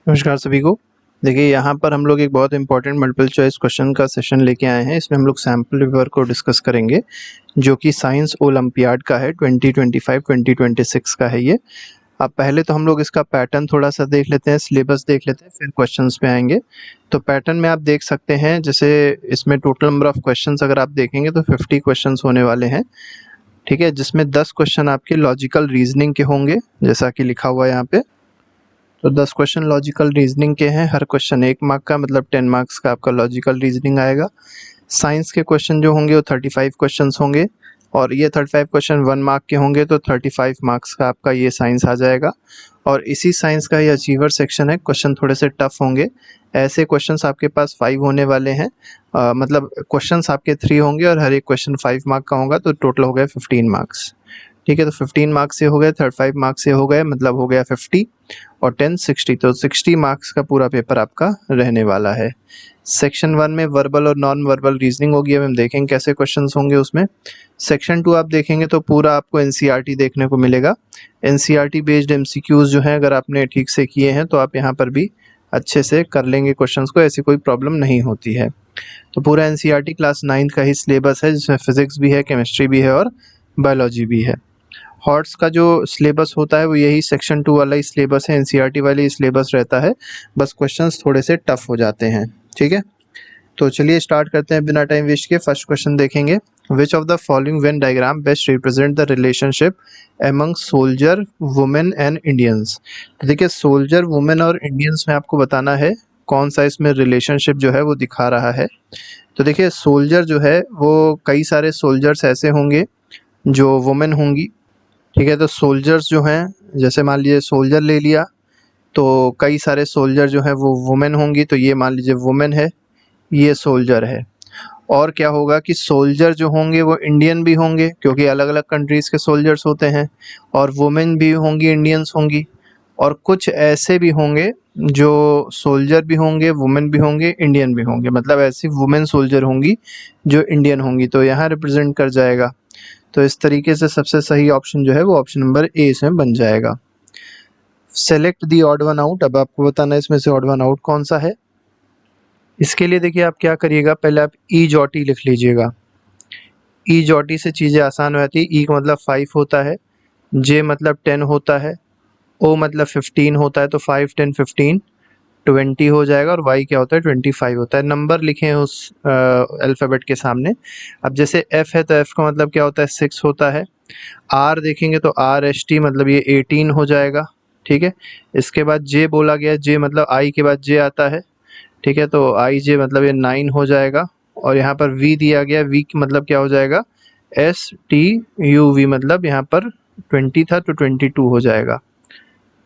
नमस्कार सभी को। देखिए यहाँ पर हम लोग एक बहुत इंपॉर्टेंट मल्टीपल चॉइस क्वेश्चन का सेशन लेके आए हैं। इसमें हम लोग सैम्पल पेपर को डिस्कस करेंगे जो कि साइंस ओलंपियाड का है, 2025-2026 का है ये। अब पहले तो हम लोग इसका पैटर्न थोड़ा सा देख लेते हैं, सिलेबस देख लेते हैं, फिर क्वेश्चंस पे आएंगे। तो पैटर्न में आप देख सकते हैं, जैसे इसमें टोटल नंबर ऑफ क्वेश्चंस अगर आप देखेंगे तो 50 क्वेश्चंस होने वाले हैं, ठीक है, जिसमें 10 क्वेश्चन आपके लॉजिकल रीजनिंग के होंगे जैसा कि लिखा हुआ है यहाँ पे। तो 10 क्वेश्चन लॉजिकल रीजनिंग के हैं, हर क्वेश्चन 1 मार्क का, मतलब 10 मार्क्स का आपका लॉजिकल रीजनिंग आएगा। साइंस के क्वेश्चन जो होंगे वो 35 क्वेश्चंस होंगे, और ये 35 क्वेश्चन 1 मार्क के होंगे, तो 35 मार्क्स का आपका ये साइंस आ जाएगा। और इसी साइंस का ये अचीवर सेक्शन है, क्वेश्चन थोड़े से टफ होंगे। ऐसे क्वेश्चंस आपके पास 5 होने वाले हैं, मतलब क्वेश्चंस आपके 3 होंगे और हर एक क्वेश्चन 5 मार्क का होगा, तो टोटल हो गए 15 मार्क्स। ठीक है, तो 15 मार्क्स से हो गए, 35 मार्क्स से हो गए, मतलब हो गया 50 और 10 60, तो 60 मार्क्स का पूरा पेपर आपका रहने वाला है। सेक्शन 1 में वर्बल और नॉन वर्बल रीजनिंग होगी, अब हम देखेंगे कैसे क्वेश्चंस होंगे उसमें। सेक्शन 2 आप देखेंगे तो पूरा आपको एनसीईआरटी देखने को मिलेगा। एनसीईआरटी बेस्ड एमसीक्यूज जो है, अगर आपने ठीक से किए हैं तो आप यहाँ पर भी अच्छे से कर लेंगे क्वेश्चंस को, ऐसी कोई प्रॉब्लम नहीं होती है। तो पूरा एनसीईआरटी क्लास 9 का ही सिलेबस है, जिसमें फिजिक्स भी है, केमिस्ट्री भी है और बायोलॉजी भी है। हॉर्ट्स का जो सिलेबस होता है वो यही सेक्शन 2 वाला ही सिलेबस है, एनसीईआरटी वाली सिलेबस रहता है, बस क्वेश्चंस थोड़े से टफ हो जाते हैं। ठीक है, तो चलिए स्टार्ट करते हैं बिना टाइम वेस्ट के। फर्स्ट क्वेश्चन देखेंगे, विच of the following Venn diagram best represent the relationship among soldier women and Indians. तो देखिए, सोल्जर वुमेन और इंडियंस में आपको बताना है कौन सा इसमें रिलेशनशिप जो है वो दिखा रहा है। तो देखिए, सोल्जर जो है वो कई सारे सोल्जर्स ऐसे होंगे जो वुमेन होंगी। ठीक है, तो सोल्जर्स जो हैं, जैसे मान लीजिए सोल्जर ले लिया, तो कई सारे सोल्जर जो हैं वो वुमेन होंगी, तो ये मान लीजिए वुमेन है, ये सोल्जर है। और क्या होगा कि सोल्जर जो होंगे वो इंडियन भी होंगे, क्योंकि अलग अलग कंट्रीज़ के सोल्जर्स होते हैं, और वुमेन भी होंगी, इंडियंस होंगी। और कुछ ऐसे भी होंगे जो सोल्जर भी होंगे, वुमेन भी होंगे, इंडियन भी होंगे, मतलब ऐसी वुमेन सोल्जर होंगी जो इंडियन होंगी, तो यहाँ रिप्रेजेंट कर जाएगा। तो इस तरीके से सबसे सही ऑप्शन जो है वो ऑप्शन नंबर ए इसमें बन जाएगा। Select the odd one out, अब आपको बताना है इसमें से ऑड वन आउट कौन सा है। इसके लिए देखिए आप क्या करिएगा, पहले आप ई जॉटी लिख लीजिएगा। ई जॉटी से चीज़ें आसान हो जाती है। ई का मतलब 5 होता है, जे मतलब 10 होता है, ओ मतलब 15 होता है, तो 5 10 15 20 हो जाएगा, और वाई क्या होता है 25 होता है। नंबर लिखे हैं उस अल्फ़ाबेट के सामने। अब जैसे एफ है तो एफ का मतलब क्या होता है 6 होता है। आर देखेंगे तो आर एस टी मतलब ये 18 हो जाएगा। ठीक है, इसके बाद जे बोला गया, जे मतलब आई के बाद जे आता है। ठीक है, तो आई जे मतलब ये 9 हो जाएगा। और यहाँ पर वी दिया गया, वी मतलब क्या हो जाएगा एस टी यू वी, मतलब यहाँ पर 20 था तो 22 हो जाएगा।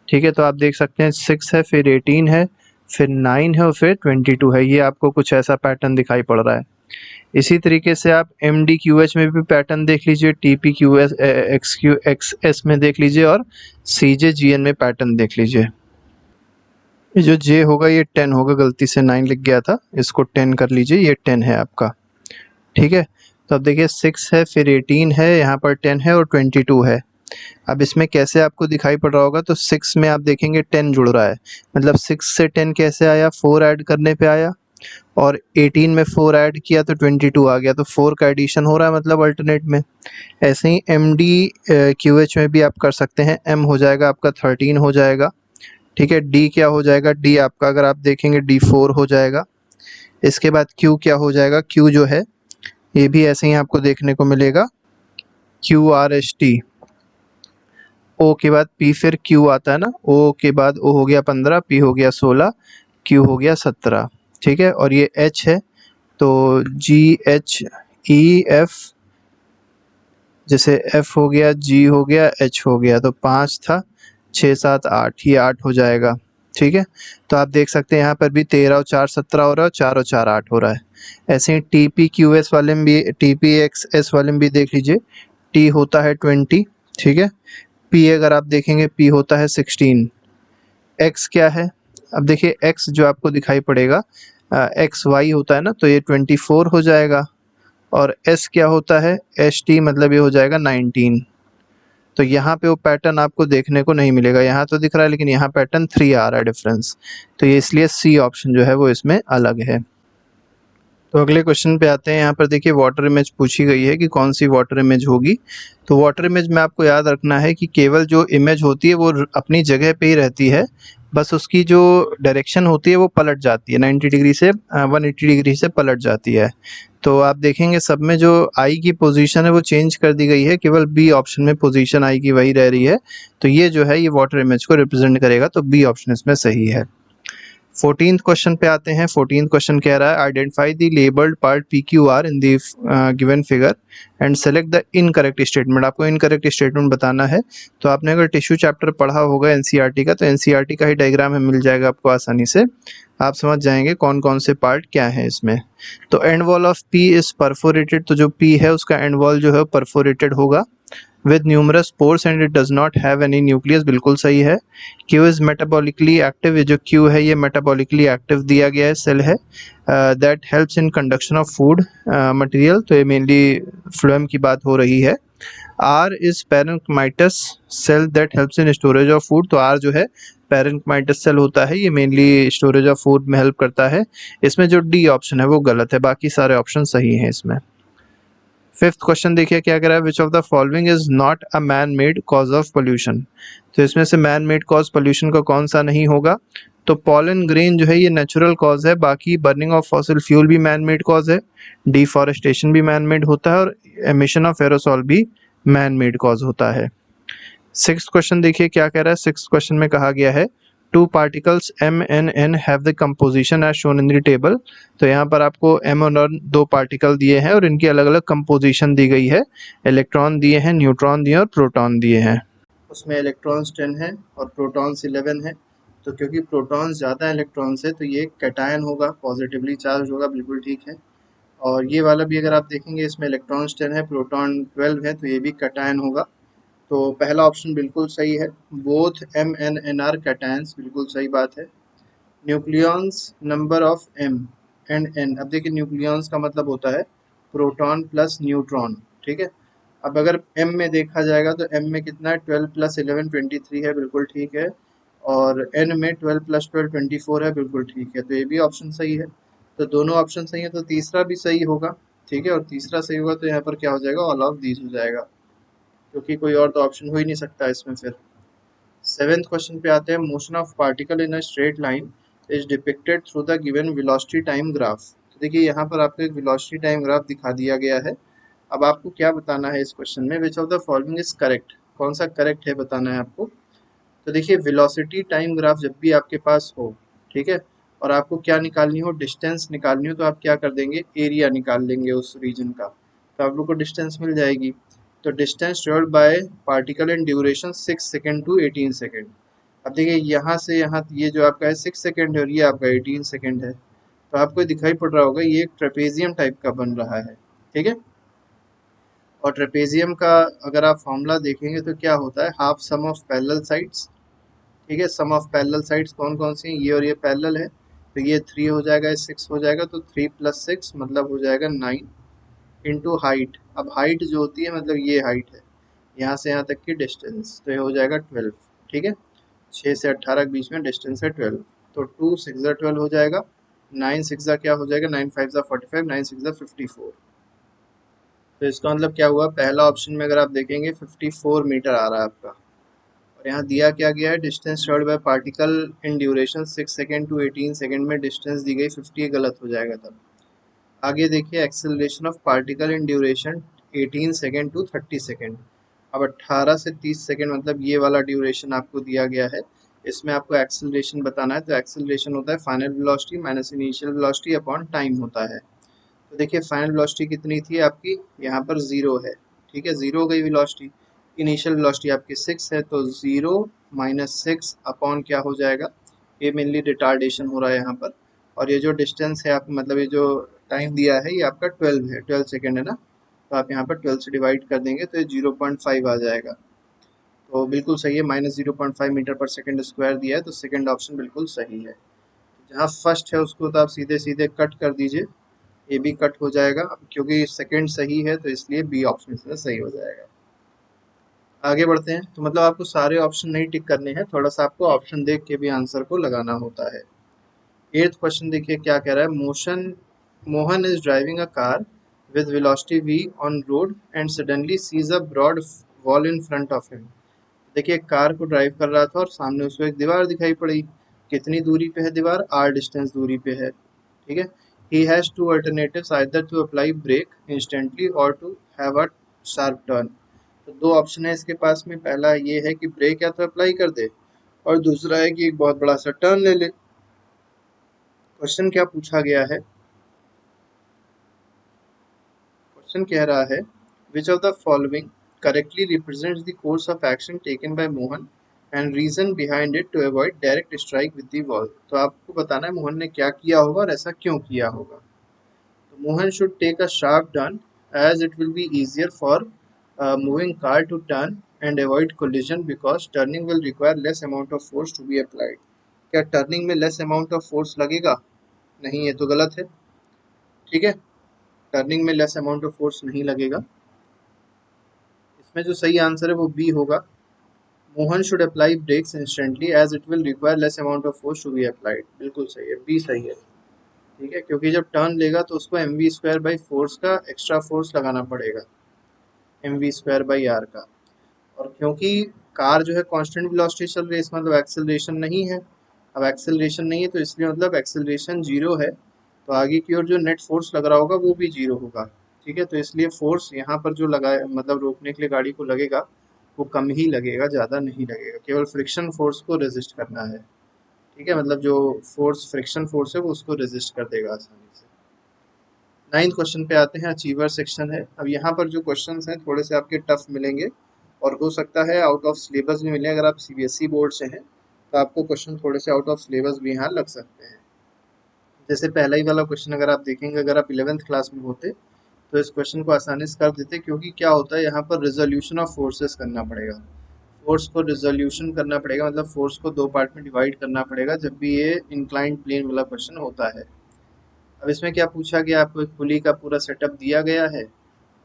ठीक है, तो आप देख सकते हैं 6 है, फिर 18 है, फिर 9 है और फिर 22 है। ये आपको कुछ ऐसा पैटर्न दिखाई पड़ रहा है। इसी तरीके से आप एम डी क्यू एच में भी पैटर्न देख लीजिए, T P Q S x Q x S में देख लीजिए, और सी जे जी एन में पैटर्न देख लीजिए। ये जो जे होगा ये 10 होगा, गलती से 9 लिख गया था, इसको 10 कर लीजिए, ये 10 है आपका। ठीक है, तो अब देखिए 6 है, फिर 18 है, यहाँ पर 10 है और 22 है। अब इसमें कैसे आपको दिखाई पड़ रहा होगा, तो 6 में आप देखेंगे 10 जुड़ रहा है, मतलब 6 से 10 कैसे आया, 4 ऐड करने पे आया, और 18 में 4 ऐड किया तो 22 आ गया, तो 4 का एडिशन हो रहा है मतलब अल्टरनेट में। ऐसे ही एम डी क्यू एच में भी आप कर सकते हैं। एम हो जाएगा आपका 13 हो जाएगा। ठीक है, डी क्या हो जाएगा, डी आपका अगर आप देखेंगे डी 4 हो जाएगा। इसके बाद क्यू क्या हो जाएगा, क्यू जो है ये भी ऐसे ही आपको देखने को मिलेगा, क्यू आर एस टी। ओ के बाद पी, फिर क्यू आता है ना, ओ के बाद ओ हो गया 15, पी हो गया 16, क्यू हो गया 17। ठीक है, और ये एच है तो जी एच ई एफ, जैसे एफ हो गया, जी हो गया, एच हो गया, तो 5 था, 6 7 8, ये 8 हो जाएगा। ठीक है, तो आप देख सकते हैं यहाँ पर भी 13 और 4 17 हो रहा है, और 4 और 4 8 हो रहा है। ऐसे ही टी पी क्यू एस वाले में भी, टी पी एक्स एस वाले में भी देख लीजिए, टी होता है 20। ठीक है, पी अगर आप देखेंगे पी होता है 16। एक्स क्या है, अब देखिए एक्स जो आपको दिखाई पड़ेगा, एक्स वाई होता है ना, तो ये 24 हो जाएगा। और एस क्या होता है, एस टी मतलब ये हो जाएगा 19। तो यहाँ पे वो पैटर्न आपको देखने को नहीं मिलेगा। यहाँ तो दिख रहा है लेकिन यहाँ पैटर्न 3 आ रहा है डिफरेंस, तो ये इसलिए सी ऑप्शन जो है वो इसमें अलग है। तो अगले क्वेश्चन पे आते हैं। यहाँ पर देखिए वाटर इमेज पूछी गई है कि कौन सी वाटर इमेज होगी। तो वाटर इमेज में आपको याद रखना है कि केवल जो इमेज होती है वो अपनी जगह पे ही रहती है, बस उसकी जो डायरेक्शन होती है वो पलट जाती है, 90 डिग्री से 180 डिग्री से पलट जाती है। तो आप देखेंगे सब में जो आई की पोजीशन है वो चेंज कर दी गई है, केवल बी ऑप्शन में पोजीशन आई की वही रह रही है। तो ये जो है ये वाटर इमेज को रिप्रेजेंट करेगा, तो बी ऑप्शन इसमें सही है। 14th क्वेश्चन पे आते हैं। 14th क्वेश्चन कह रहा है identify the labelled part P Q R in the given figure and select the incorrect statement. आपको इनकरेक्ट स्टेटमेंट बताना है। तो आपने अगर टिश्यू चैप्टर पढ़ा होगा एनसीईआरटी का, तो एनसीईआरटी का ही डायग्राम है, मिल जाएगा आपको आसानी से, आप समझ जाएंगे कौन कौन से पार्ट क्या है इसमें। तो and wall of P is perforated, तो जो पी है उसका एंड वॉल जो है परफोरेटेड होगा with numerous pores and it does not have any nucleus, बिल्कुल सही है। Q is metabolically active, ये जो Q है ये metabolically active दिया गया है, सेल है। that helps in conduction of food material, तो ये mainly phloem की बात हो रही है। R is parenchymatous cell that helps in storage of food, तो R जो है parenchymatous cell होता है, ये mainly storage of food में help करता है। इसमें जो D ऑप्शन है वो गलत है, बाकी सारे ऑप्शन सही हैं इसमें। 5th क्वेश्चन देखिए क्या कह रहा है, which of the following is not a man made cause of pollution. तो इसमें से मैन मेड कॉज पोल्यूशन का कौन सा नहीं होगा। तो पॉलन ग्रेन जो है ये नेचुरल कॉज है, बाकी बर्निंग ऑफ फॉसिल फ्यूल भी मैन मेड कॉज है, डिफॉरेस्टेशन भी मैन मेड होता है और एमिशन ऑफ एरोसॉल भी मैन मेड कॉज होता है। 6th क्वेश्चन देखिए क्या कह रहा है। 6th क्वेश्चन में कहा गया है two particles m and n have the composition as shown in the table। तो यहाँ पर आपको m और n दो पार्टिकल दिए हैं और इनकी अलग अलग कंपोजिशन दी गई है, इलेक्ट्रॉन दिए हैं, न्यूट्रॉन दिए और प्रोटॉन दिए हैं। उसमें इलेक्ट्रॉन्स 10 है और प्रोटॉन्स 11 है। तो क्योंकि प्रोटॉन्स ज़्यादा इलेक्ट्रॉन से तो ये कैटायन होगा, पॉजिटिवली चार्ज होगा, बिल्कुल ठीक है। और ये वाला भी अगर आप देखेंगे इसमें इलेक्ट्रॉन्स 10 है, प्रोटॉन 12 है, तो ये भी कैटायन होगा। तो पहला ऑप्शन बिल्कुल सही है, both M and N are cations, बिल्कुल सही बात है। Nucleons number of M and N, अब देखिए न्यूक्लियॉन्स का मतलब होता है प्रोटॉन प्लस न्यूट्रॉन, ठीक है। अब अगर एम में देखा जाएगा तो एम में कितना है, 12 + 11 23 है, बिल्कुल ठीक है। और एन में 12 + 12 24 है, बिल्कुल ठीक है। तो ये भी ऑप्शन सही है। तो दोनों ऑप्शन सही है, तो तीसरा भी सही होगा, ठीक है। और तीसरा सही होगा तो यहाँ पर क्या हो जाएगा, ऑल ऑफ दीज हो जाएगा, क्योंकि कोई और तो ऑप्शन हो ही नहीं सकता इसमें। फिर 7th क्वेश्चन पे आते हैं। Motion of particle in a straight line is depicted through the given velocity time graph. तो देखिए यहाँ पर आपको एक वेलोसिटी टाइम ग्राफ दिखा दिया गया है। अब आपको क्या बताना है इस क्वेश्चन में, विच of the following is correct, कौन सा करेक्ट है बताना है आपको। तो देखिए वेलोसिटी टाइम ग्राफ जब भी आपके पास हो, ठीक है, और आपको क्या निकालनी हो, डिस्टेंस निकालनी हो, तो आप क्या कर देंगे, एरिया निकाल लेंगे उस रीजन का, तो आप लोग को डिस्टेंस मिल जाएगी। तो distance travelled by particle in duration 6 second to 18 second. अब देखिए यहाँ से यहाँ ये जो आपका है 6 सेकेंड है और ये आपका 18 सेकेंड है, तो आपको दिखाई पड़ रहा होगा ये एक ट्रेपेजियम टाइप का बन रहा है, ठीक है। और ट्रेपेजियम का अगर आप फॉर्मूला देखेंगे तो क्या होता है, half sum of parallel sides, ठीक है। सम ऑफ पैरेलल साइड्स कौन कौन सी हैं, ये और ये पैरेलल है, तो ये 3 हो जाएगा, 6 हो जाएगा, तो 3 + 6 मतलब हो जाएगा 9 इंटू हाइट। अब हाइट जो होती है मतलब ये हाइट है यहाँ से यहाँ तक की डिस्टेंस, तो ये हो जाएगा 12, ठीक है। 6 से 18 के बीच में डिस्टेंस है 12, तो 2 × 6 = 12 हो जाएगा, 9 × 6 क्या हो जाएगा, 9 × 5 = 45, 9 × 6 = 54। तो इसका मतलब क्या हुआ, पहला ऑप्शन में अगर आप देखेंगे 54 मीटर आ रहा है आपका। और यहाँ दिया क्या गया है, distance travelled by particle in duration 6 second to 18 second में डिस्टेंस दी गई 50, ये गलत हो जाएगा तब। आगे देखिए acceleration of particle in duration 18 second to 30 second. अब 18 से 30 सेकेंड मतलब ये वाला ड्यूरेशन आपको दिया गया है, इसमें आपको एक्सेलरेशन बताना है। तो एक्सेलरेशन होता है final velocity minus initial velocity upon time होता है। तो देखिए फाइनल वेलोसिटी कितनी थी आपकी, यहाँ पर 0 है, ठीक है, 0 हो गई वेलोसिटी। इनिशियल वेलोसिटी आपकी 6 है, तो 0 - 6 अपॉन क्या हो जाएगा, ये मेनली रिटार्डेशन हो रहा है यहाँ पर। और ये जो डिस्टेंस है आप मतलब ये जो टाइम दिया है ये आपका 12 है, 12 सेकेंड है ना, तो आप यहाँ पर 12 से डिवाइड कर देंगे तो ये 0.5 आ जाएगा। तो बिल्कुल सही है, -0.5 मीटर/सेकेंड² दिया है, तो सेकेंड ऑप्शन बिल्कुल सही है। जहाँ फर्स्ट है उसको तो आप सीधे सीधे कट कर दीजिए, ये भी कट हो जाएगा, क्योंकि सेकंड सही है तो इसलिए बी ऑप्शन इसमें सही हो जाएगा। आगे बढ़ते हैं। तो मतलब आपको सारे ऑप्शन नहीं टिक करने हैं, थोड़ा सा आपको ऑप्शन देख के भी आंसर को लगाना होता है। 8th क्वेश्चन देखिए क्या कह रहा है। Mohan is driving a car with velocity v on road and suddenly sees a broad wall in front of him। देखिए एक कार को ड्राइव कर रहा था और सामने उसको एक दीवार दिखाई पड़ी। कितनी दूरी पे है दीवार? r डिस्टेंस दूरी पे है। ठीक है। he has two alternatives, either to apply brake instantly or to have a sharp turn। तो दो ऑप्शन है इसके पास में। पहला ये है कि ब्रेक या तो अप्लाई कर दे, और दूसरा है कि एक बहुत बड़ा सा टर्न ले ले। क्वेश्चन क्या पूछा गया है? क्वेश्चन कह रहा है which of the following correctly represents the course of action taken by Mohan and reason behind it to avoid direct strike with the wall. तो आपको बताना है मोहन ने क्या किया होगा और ऐसा क्यों किया होगा। तो Mohan should take a sharp turn as it will be easier for a moving car to turn and avoid collision because turning will require less amount of force to be applied। क्या टर्निंग में less amount of force लगेगा? नहीं, ये तो गलत है। ठीक है, टर्निंग में लेस अमाउंट ऑफ फोर्स नहीं लगेगा। इसमें जो सही आंसर है वो बी होगा। Mohan should apply brakes instantly as it will require less amount of force to be applied. बिल्कुल सही है, बी सही है। ठीक है, क्योंकि जब टर्न लेगा तो उसको M V square by force का एक्स्ट्रा फोर्स लगाना पड़ेगा, M V square by R का। और क्योंकि कार जो है कांस्टेंट वेलोसिटी चल रही है, इसका मतलब एक्सेलरेशन नहीं है। अब एक्सेलरेशन नहीं है तो इसलिए मतलब एक्सेलरेशन जीरो है, तो आगे की ओर जो नेट फोर्स लग रहा होगा वो भी जीरो होगा। ठीक है, तो इसलिए फोर्स यहाँ पर जो लगा मतलब रोकने के लिए गाड़ी को लगेगा वो कम ही लगेगा, ज़्यादा नहीं लगेगा। केवल फ्रिक्शन फोर्स को रेजिस्ट करना है। ठीक है, मतलब जो फोर्स फ्रिक्शन फोर्स है वो उसको रेजिस्ट कर देगा आसानी से। 9th क्वेश्चन पे आते हैं। अचीवर सेक्शन है। अब यहाँ पर जो क्वेश्चंस हैं थोड़े से आपके टफ मिलेंगे और हो सकता है आउट ऑफ सिलेबस भी मिले। अगर आप सीबीएसई बोर्ड से हैं तो आपको क्वेश्चन थोड़े से आउट ऑफ सिलेबस भी यहाँ लग सकते हैं। जैसे पहला ही वाला क्वेश्चन अगर आप देखेंगे, अगर आप 11th क्लास में होते तो इस क्वेश्चन को आसानी से कर देते, क्योंकि क्या होता है यहाँ पर रिजोल्यूशन ऑफ फोर्सेस करना पड़ेगा। फोर्स को रिजोल्यूशन करना पड़ेगा, मतलब फोर्स को दो पार्ट में डिवाइड करना पड़ेगा जब भी ये इंक्लाइंड प्लेन वाला क्वेश्चन होता है। अब इसमें क्या पूछा गया, आपको एक पुली का पूरा सेटअप दिया गया है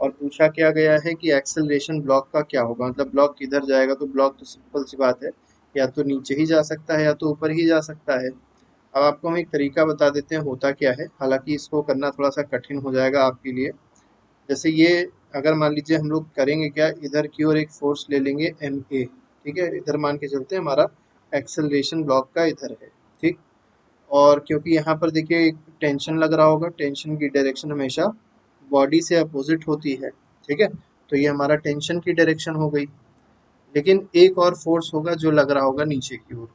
और पूछा क्या गया है कि एक्सेलरेशन ब्लॉक का क्या होगा। मतलब ब्लॉक किधर जाएगा, तो ब्लॉक तो सिंपल सी बात है, या तो नीचे ही जा सकता है या तो ऊपर ही जा सकता है। अब आपको हम एक तरीका बता देते हैं होता क्या है, हालांकि इसको करना थोड़ा सा कठिन हो जाएगा आपके लिए। जैसे ये अगर मान लीजिए हम लोग करेंगे क्या, इधर की ओर एक फोर्स ले लेंगे एम ए। ठीक है, इधर मान के चलते हैं हमारा एक्सेलरेशन ब्लॉक का इधर है। ठीक, और क्योंकि यहाँ पर देखिए एक टेंशन लग रहा होगा, टेंशन की डायरेक्शन हमेशा बॉडी से अपोजिट होती है। ठीक है, तो ये हमारा टेंशन की डायरेक्शन हो गई। लेकिन एक और फोर्स होगा जो लग रहा होगा नीचे की ओर,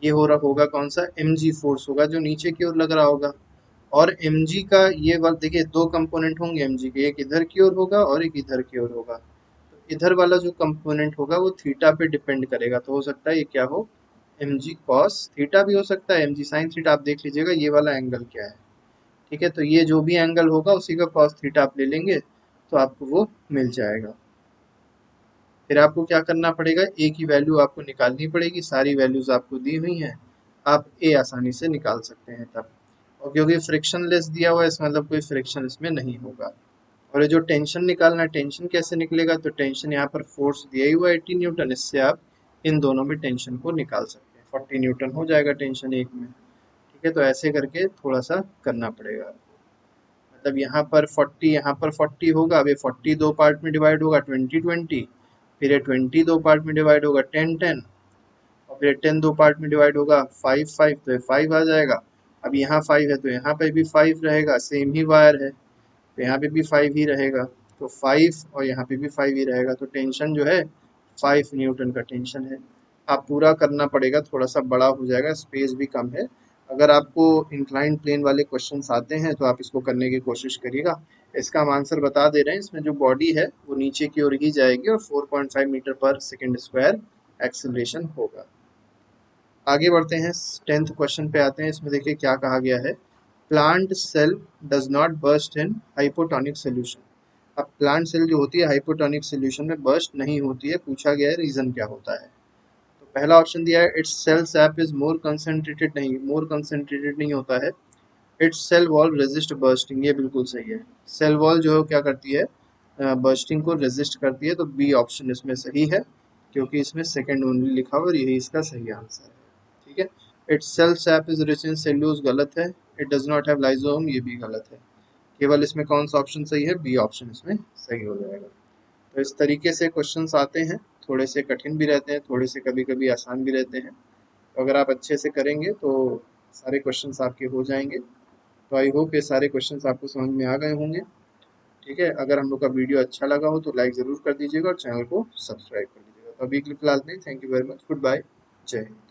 ये हो रहा होगा कौन सा, एम जी फोर्स होगा जो नीचे की ओर लग रहा होगा। और एम जी का ये वाला देखिए दो कंपोनेंट होंगे एम जी के, एक इधर की ओर होगा और एक इधर की ओर होगा। तो इधर वाला जो कंपोनेंट होगा वो थीटा पे डिपेंड करेगा, तो हो सकता है ये क्या हो, एम जी कॉस थीटा भी हो सकता है, एम जी साइन थीटा। आप देख लीजिएगा ये वाला एंगल क्या है। ठीक है, तो ये जो भी एंगल होगा उसी का कॉस थीटा आप ले लेंगे तो आपको वो मिल जाएगा। फिर आपको क्या करना पड़ेगा, ए की वैल्यू आपको निकालनी पड़ेगी। सारी वैल्यूज आपको दी हुई हैं, आप ए आसानी से निकाल सकते हैं तब। और क्योंकि फ्रिक्शन लेस दिया हुआ है इसका मतलब कोई फ्रिक्शन इसमें नहीं होगा। और ये जो टेंशन निकालना है, टेंशन कैसे निकलेगा, तो टेंशन यहाँ पर फोर्स दिया ही हुआ है 80 न्यूटन, इससे आप इन दोनों में टेंशन को निकाल सकते हैं। 40 न्यूटन हो जाएगा टेंशन एक में। ठीक है, तो ऐसे करके थोड़ा सा करना पड़ेगा। मतलब यहाँ पर 40 होगा, अब ये 40 दो पार्ट में डिवाइड होगा 20-20, फिर ये 20 दो पार्ट में डिवाइड होगा 10-10, और फिर 10 दो पार्ट में डिवाइड होगा 5-5, तो ये 5 आ जाएगा। अब यहाँ 5 है तो यहाँ पे भी 5 रहेगा, सेम ही वायर है तो यहाँ पे भी 5 ही रहेगा। तो 5 और यहाँ पे भी 5 ही रहेगा, तो टेंशन जो है 5 न्यूटन का टेंशन है। आप पूरा करना पड़ेगा, थोड़ा सा बड़ा हो जाएगा, स्पेस भी कम है। अगर आपको इंक्लाइंड प्लेन वाले क्वेश्चंस आते हैं तो आप इसको करने की कोशिश करिएगा। इसका हम आंसर बता दे रहे हैं, इसमें जो बॉडी है वो नीचे की ओर ही जाएगी और 4.5 मीटर पर सेकेंड स्क्वायर एक्सेलरेशन होगा। आगे बढ़ते हैं, 10th क्वेश्चन पे आते हैं। इसमें देखिए क्या कहा गया है, plant cell does not burst in hypotonic solution. अब प्लांट सेल जो होती है हाइपोटोनिक सोल्यूशन में बर्स्ट नहीं होती है। पूछा गया है रीजन क्या होता है। तो पहला ऑप्शन दिया है it's cell sap is more concentrated, नहीं मोर कंसंट्रेटेड नहीं होता है। It's cell wall resist bursting, ये बिल्कुल सही है। सेल वॉल जो है क्या करती है, बर्स्टिंग को रेजिस्ट करती है, तो बी ऑप्शन इसमें सही है, क्योंकि इसमें सेकंड ओनली लिखा हुआ और यही इसका सही आंसर है। ठीक है, it's cell sap is rich in cellulose गलत है, it does not have lysosome ये भी गलत है। केवल इसमें कौन सा ऑप्शन सही है, बी ऑप्शन इसमें सही हो जाएगा। तो इस तरीके से क्वेश्चंस आते हैं, थोड़े से कठिन भी रहते हैं, थोड़े से कभी कभी आसान भी रहते हैं। तो अगर आप अच्छे से करेंगे तो सारे क्वेश्चंस आपके हो जाएंगे। तो आई होप ये सारे क्वेश्चंस आपको समझ में आ गए होंगे। ठीक है, अगर हम लोग का वीडियो अच्छा लगा हो तो लाइक ज़रूर कर दीजिएगा और चैनल को सब्सक्राइब कर दीजिएगा। तो अभी के लिए फिलहाल नहीं, thank you very much, goodbye, जय हिंद।